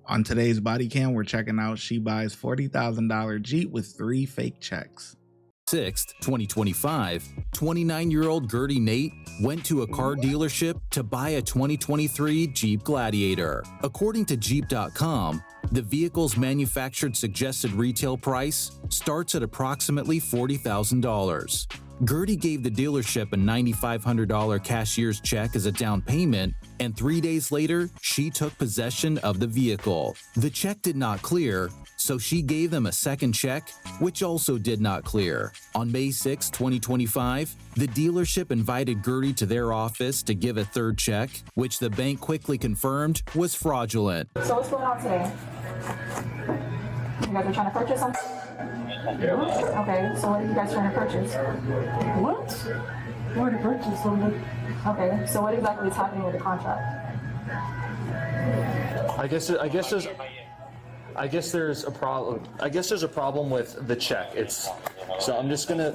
On today's body cam, we're checking out She Buys $40,000 Jeep with 3 fake checks. 6th, 2025, 29-year-old Gertie Nate went to a car dealership to buy a 2023 Jeep Gladiator. According to Jeep.com, the vehicle's manufactured suggested retail price starts at approximately $40,000. Gertie gave the dealership a $9,500 cashier's check as a down payment, and 3 days later, she took possession of the vehicle. The check did not clear, so she gave them a second check, which also did not clear. On May 6, 2025, the dealership invited Gertie to their office to give a third check, which the bank quickly confirmed was fraudulent. So what's going on today? You guys are trying to purchase something? Okay, so what are you guys trying to purchase? What? We're to purchase something. Okay, so what exactly is happening with the contract? I guess there's a problem. I guess there's a problem with the check. So I'm just gonna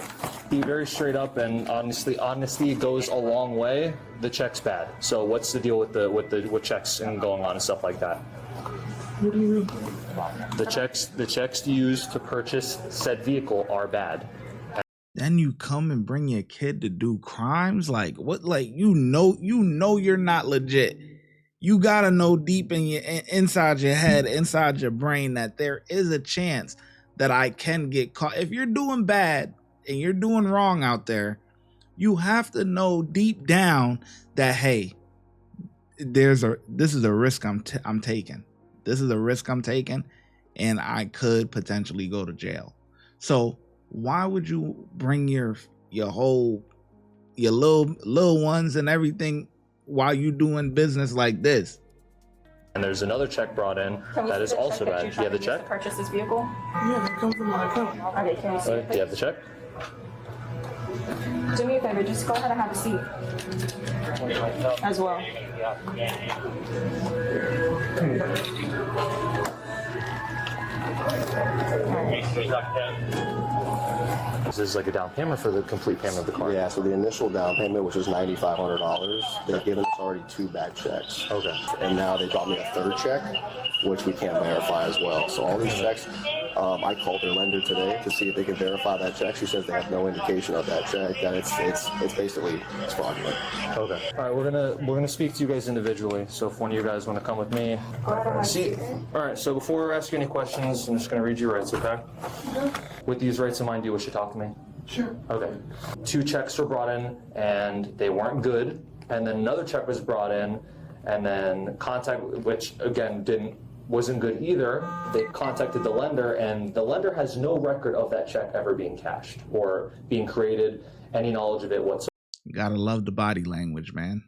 be very straight up, and honesty goes a long way. The check's bad. So what's the deal with checks and going on and stuff like that? What do you mean? The checks used to purchase said vehicle are bad. Then you come and bring your kid to do crimes? Like what? Like you know you're not legit. You gotta know deep in your inside your head, inside your brain, that there is a chance that I can get caught. If you're doing bad and you're doing wrong out there, you have to know deep down that hey, this is a risk I'm taking. This is a risk I'm taking, and I could potentially go to jail. So why would you bring your little ones and everything while you doing business like this? And there's another check brought in that is also bad. Do you have the check? To purchase this vehicle? Yeah, that comes from my account. Okay, can we see? Do you have the check? Do me a favor, just go ahead and have a seat as well. This is like a down payment for the complete payment of the car. Yeah, so the initial down payment, which was $9,500, they've given us already 2 bad checks. Okay. And now they brought me a third check, which we can't verify as well. So all these checks, I called their lender today to see if they can verify that check. She says they have no indication of that check, that it's basically fraudulent. Okay. All right, we're gonna speak to you guys individually. So if one of you guys want to come with me, see. All right. So before we ask you any questions, I'm just gonna read your rights, okay? With these rights in mind, do you wish to talk to me? Sure. Okay. 2 checks were brought in and they weren't good, and then another check was brought in, and then contact, which again wasn't good either. They contacted the lender, and the lender has no record of that check ever being cashed or being created, any knowledge of it whatsoever. You gotta love the body language, man.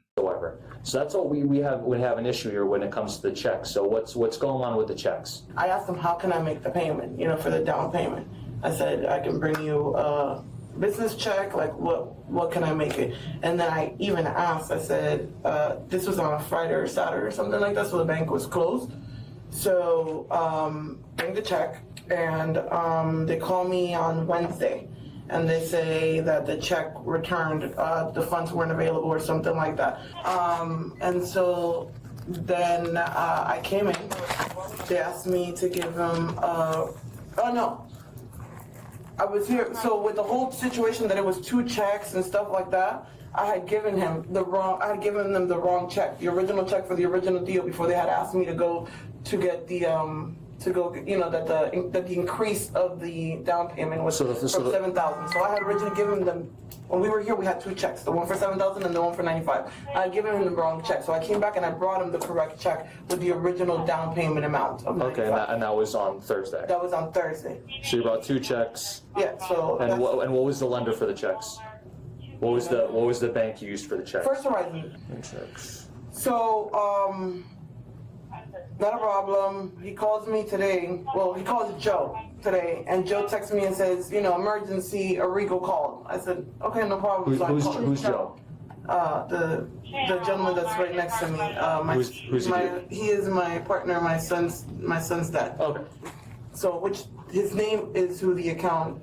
So that's all we have an issue here when it comes to the checks. So what's going on with the checks? I asked them, how can I make the payment, for the down payment? I said, I can bring you a business check, like what can I make it? And then I even asked, I said, this was on a Friday or Saturday or something like that, so the bank was closed. So bring the check, and they call me on Wednesday, and they say that the check returned, the funds weren't available or something like that. And so then I came in. They asked me to give them. I was here. So with the whole situation that it was 2 checks and stuff like that, I had given them the wrong check, the original check for the original deal, before they had asked me to go to get the that the increase of the down payment was from 7,000. So I had originally given them, when we were here, we had 2 checks, the one for 7,000 and the one for 95. I had given him the wrong check, so I came back and I brought him the correct check with the original down payment amount of 95. Okay, and that was on Thursday. That was on Thursday. So you brought 2 checks. Yeah. So. And what was the lender for the checks? What was the bank you used for the checks? First Horizon. Checks. So not a problem. He calls me today. Well, he calls Joe today, and Joe texts me and says, emergency, Arrigo called. I said, okay, no problem. Who's Joe? The gentleman that's right next to me. Who's he is my partner, my son's dad. Okay. So his name is who the account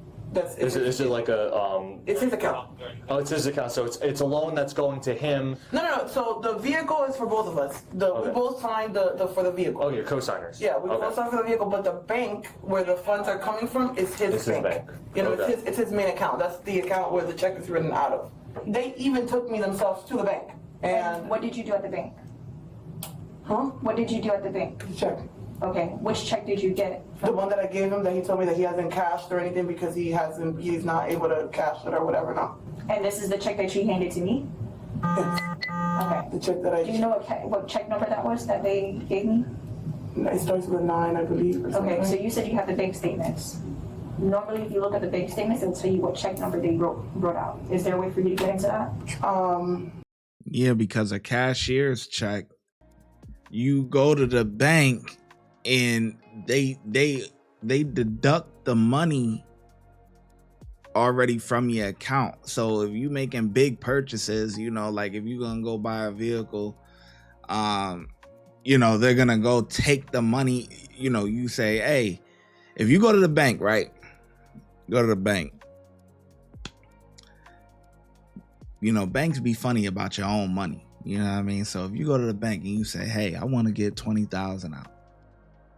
Is it like a It's his account. Oh, it's his account. So it's a loan that's going to him. No. So the vehicle is for both of us. Okay. We both signed the for the vehicle. Oh, you're co-signers. Yeah, we both signed for the vehicle, but the bank where the funds are coming from is his bank. You know, Okay. it's his main account. That's the account where the check is written out of. They even took me themselves to the bank. And what did you do at the bank? Huh? What did you do at the bank? Check. Okay, which check did you get? The one that I gave him that he told me that he hasn't cashed or anything because he's not able to cash it or whatever now. And this is the check that you handed to me? Yes. Okay. The check that I. Do you know what check number that was that they gave me? It starts with a 9, I believe. Or something. Okay, so you said you have the bank statements. Normally, if you look at the bank statements, it'll tell you what check number they wrote out. Is there a way for you to get into that? Yeah, because a cashier's check, you go to the bank and they deduct the money already from your account. So if you making big purchases, you know, like if you're gonna go buy a vehicle, you know, they're gonna go take the money. You know, you say, hey, if you go to the bank, right? Go to the bank. You know, banks be funny about your own money. You know what I mean? So if you go to the bank and you say, hey, I want to get 20,000 out,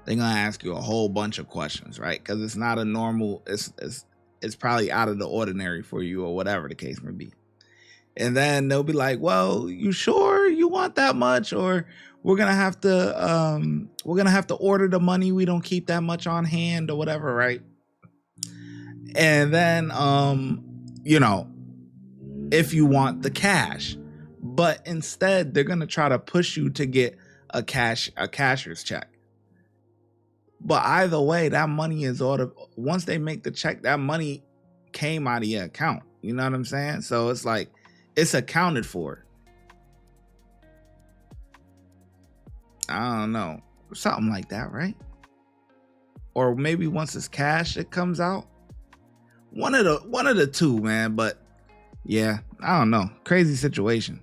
they're going to ask you a whole bunch of questions, right? Because it's not a normal, it's probably out of the ordinary for you or whatever the case may be. And then they'll be like, well, you sure you want that much? Or we're going to have to order the money. We don't keep that much on hand or whatever, right? And then, you know, if you want the cash, but instead they're going to try to push you to get a cashier's check. But either way, that money is once they make the check, that money came out of your account. You know what I'm saying? So it's like, it's accounted for. I don't know. Something like that, right? Or maybe once it's cash, it comes out. One of the two, man. But yeah, I don't know. Crazy situation.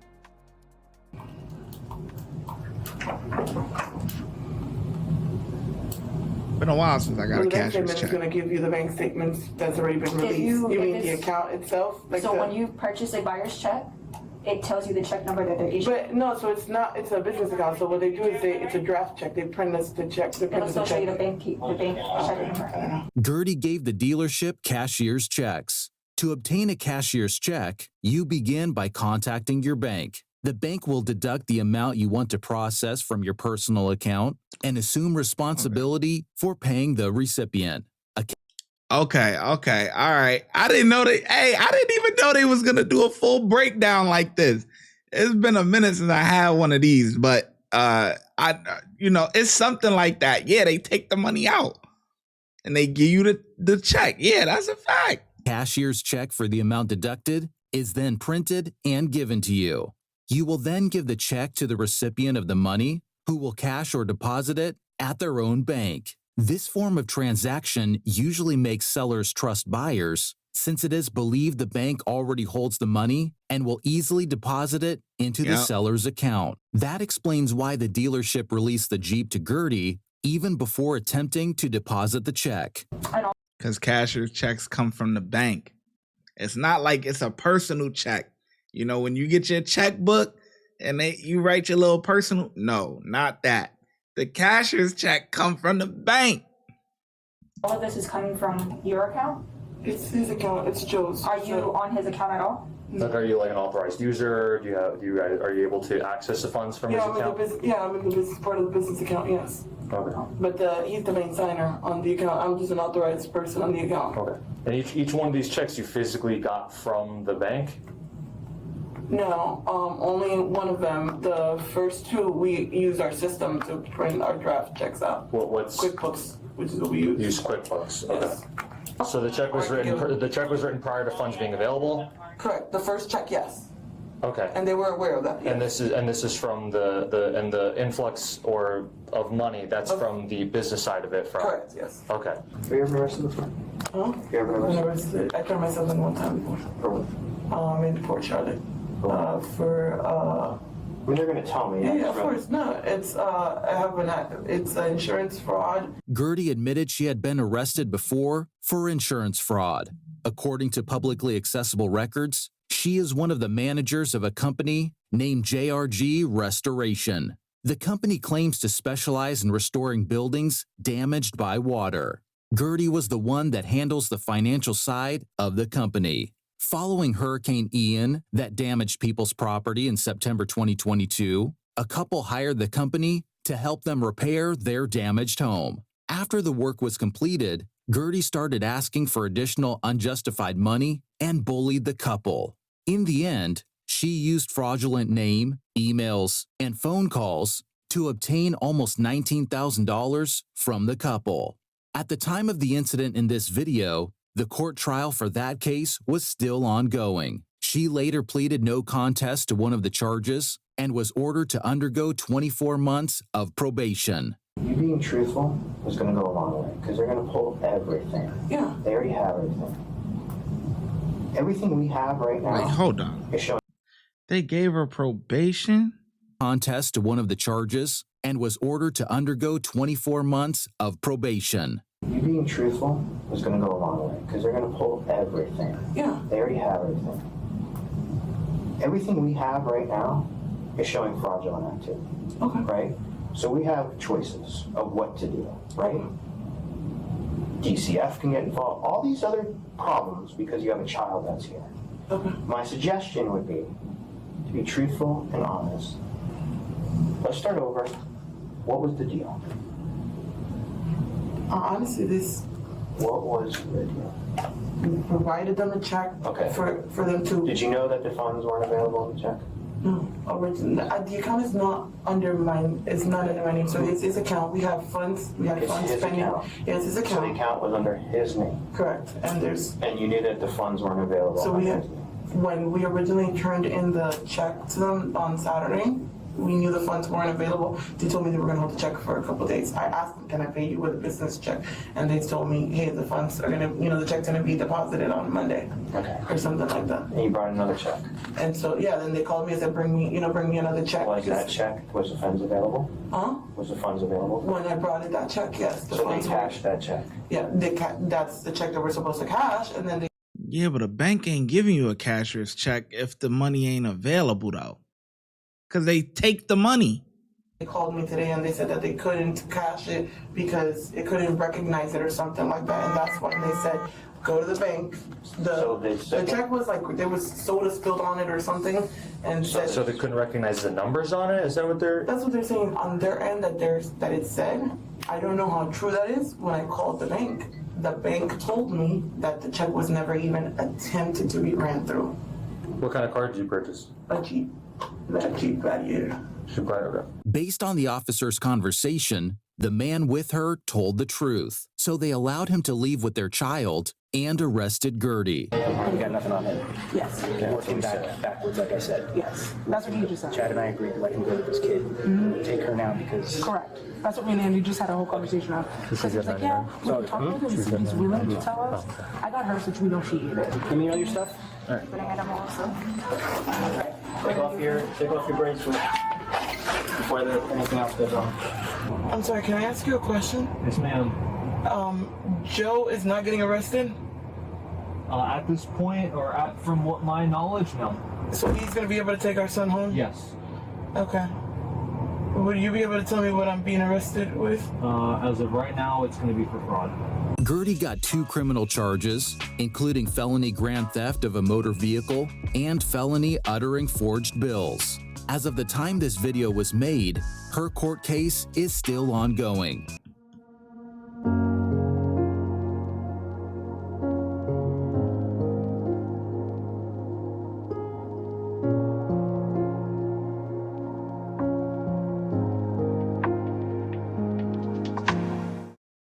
Been a while since I got a cashier's check. It's going to give you the bank statements that's already been released. You mean the account itself? Like so when you purchase a buyer's check, it tells you the check number that they're issuing. But no, so it's not. It's a business account. So what they do is it's a draft check. They print us the check. They print us the It'll show you check. the bank check number. Gertie gave the dealership cashier's checks. To obtain a cashier's check, you begin by contacting your bank. The bank will deduct the amount you want to process from your personal account and assume responsibility for paying the recipient. Okay. All right. I didn't know that. Hey, I didn't even know they was going to do a full breakdown like this. It's been a minute since I had one of these, but it's something like that. Yeah, they take the money out and they give you the check. Yeah, that's a fact. Cashier's check for the amount deducted is then printed and given to you. You will then give the check to the recipient of the money, who will cash or deposit it at their own bank. This form of transaction usually makes sellers trust buyers, since it is believed the bank already holds the money and will easily deposit it into the seller's account. That explains why the dealership released the Jeep to Gertie even before attempting to deposit the check. Because cashier's checks come from the bank. It's not like it's a personal check. You know, when you get your checkbook and you write your little personal, no, not that. The cashier's check come from the bank. All of this is coming from your account? It's his account. It's Joe's. Are you on his account at all? Like, are you like an authorized user? Are you able to access the funds from his account? I'm in the business part of the business account. Yes. Okay. But he's the main signer on the account. I'm just an authorized person on the account. Okay. And each one of these checks you physically got from the bank? No, only one of them. The first two, we use our system to print our draft checks out. What's QuickBooks, which is what we use. Use QuickBooks. Okay. Yes. So the check was written. The check was written prior to funds being available. Correct. The first check, yes. Okay. And they were aware of that. Yes. And this is from the influx of money. That's from the business side of it. Correct. Yes. Okay. Have you ever arrested before? Huh? You ever arrested? I turned myself in one time before. For what? In Port Charlotte. I mean, they're going to tell me. Yeah, of course. No, it's it's insurance fraud. Gertie admitted she had been arrested before for insurance fraud. According to publicly accessible records, she is one of the managers of a company named JRG Restoration. The company claims to specialize in restoring buildings damaged by water. Gertie was the one that handles the financial side of the company. Following Hurricane Ian that damaged people's property in September 2022, a couple hired the company to help them repair their damaged home. After the work was completed, Gertie started asking for additional unjustified money and bullied the couple. In the end, she used fraudulent name, emails, and phone calls to obtain almost $19,000 from the couple. At the time of the incident in this video, the court trial for that case was still ongoing. She later pleaded no contest to one of the charges and was ordered to undergo 24 months of probation. You being truthful is going to go a long way because they're going to pull everything. Yeah. They already have everything. Everything we have right now. Wait, hold on. Is showing. They gave her probation? Contest to one of the charges and was ordered to undergo 24 months of probation. You being truthful is going to go a long way because they're going to pull everything. Yeah. They already have everything. Everything we have right now is showing fraudulent activity. Okay. Right? So we have choices of what to do, right? DCF can get involved. All these other problems because you have a child that's here. Okay. My suggestion would be to be truthful and honest. Let's start over. What was the deal? Honestly, What was the deal? we provided them a check Okay. for them to. Did you know that the funds weren't available on the check? No, the account is not under mine. It's not under my name. So it's his account. We have funds. We have It's funds his spending. account. Yes, his So the account. account was under his name, Correct. And there's and you knew that the funds weren't available so on we his had name. when we originally turned in the check to them on Saturday. We knew the funds weren't available. They told me they were going to hold the check for a couple of days. I asked them, "Can I pay you with a business check?" And they told me, "Hey, the funds are going to, the check's going to be deposited on Monday." Okay. Or something like that. And you brought another check. And so yeah, then they called me and said, "Bring me another check." Was that check, was the funds available? Huh? Was the funds available? When I brought it that check, yes. The So they funds were- cashed that check. Yeah, that's the check that we're supposed to cash, and then they Yeah, but a bank ain't giving you a cashier's check if the money ain't available, though. Because they take the money. called me today and they said that they couldn't cash it because it couldn't recognize it or something like that, and that's when they said, go to the bank. So they The said- check was like, there was soda spilled on it or something, and said, So they couldn't recognize the numbers on it? Is that what they're? that's what they're saying on their end, that it said. I don't know how true that is. When I called the bank told me that the check was never even attempted to be ran through. What kind of car did you purchase? That Jeep Gladiator. Based on the officer's conversation, the man with her told the truth, so they allowed him to leave with their child and arrested Gertie. You got nothing on him. Yes, Working backwards, like I said. yes. That's what he just said. Chad and I agreed to let him go with this kid. Take her now because. Correct. That's what me and Andy just had a whole conversation on. Because he's like, yeah, we can talk to him and see if he's willing to tell us. I got her so we know she did it. Give me all your stuff. All right. Take off your bracelet before anything else goes on. I'm sorry, can I ask you a question? Yes, ma'am. Joe is not getting arrested? At this point, or from what my knowledge, no. So he's gonna be able to take our son home? Yes. Okay. Would you be able to tell me what I'm being arrested with? As of right now, it's going to be for fraud. Gertie got 2 criminal charges, including felony grand theft of a motor vehicle and felony uttering forged bills. As of the time this video was made, her court case is still ongoing.